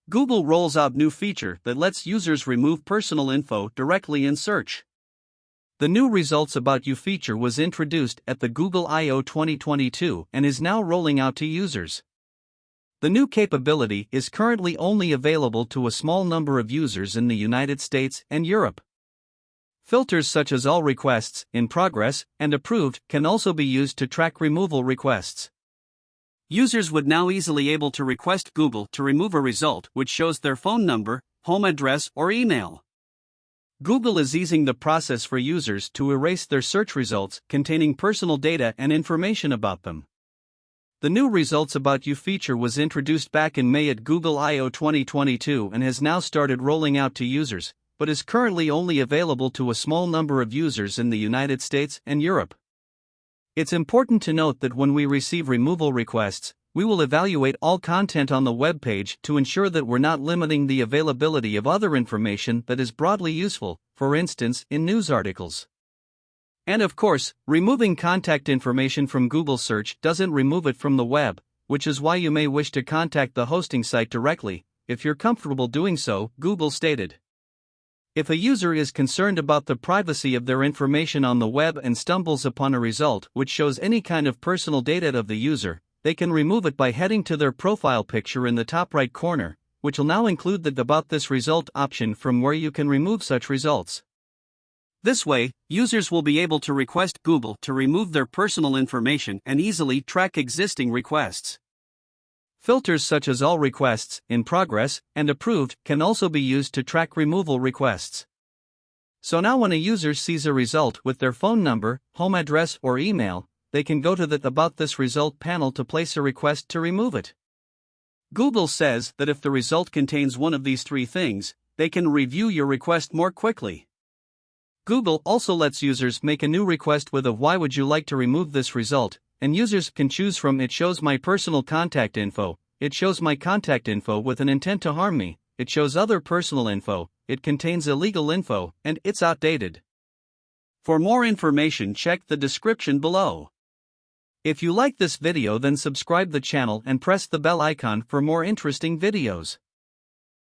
Google rolls out new feature that lets users remove personal info directly in search. The new Results About You feature was introduced at the Google I/O 2022 and is now rolling out to users. The new capability is currently only available to a small number of users in the United States and Europe. Filters such as All Requests, In Progress, and Approved can also be used to track removal requests. Users would now easily able to request Google to remove a result which shows their phone number, home address, or email. Google is easing the process for users to erase their search results containing personal data and information about them. The new Results About You feature was introduced back in May at Google I/O 2022 and has now started rolling out to users, but is currently only available to a small number of users in the United States and Europe. It's important to note that when we receive removal requests, we will evaluate all content on the web page to ensure that we're not limiting the availability of other information that is broadly useful, for instance, in news articles. And of course, removing contact information from Google search doesn't remove it from the web, which is why you may wish to contact the hosting site directly, if you're comfortable doing so, Google stated. If a user is concerned about the privacy of their information on the web and stumbles upon a result which shows any kind of personal data of the user, they can remove it by heading to their profile picture in the top right corner, which will now include the About This Result option from where you can remove such results. This way, users will be able to request Google to remove their personal information and easily track existing requests. Filters such as All Requests, In Progress, and Approved can also be used to track removal requests. So now when a user sees a result with their phone number, home address, or email, they can go to the About This Result panel to place a request to remove it. Google says that if the result contains one of these three things, they can review your request more quickly. Google also lets users make a new request with a "Why would you like to remove this result?" and users can choose from "It shows my personal contact info," "It shows my contact info with an intent to harm me," "It shows other personal info," "It contains illegal info," and "It's outdated." For more information, check the description below. If you like this video, then subscribe the channel and press the bell icon for more interesting videos.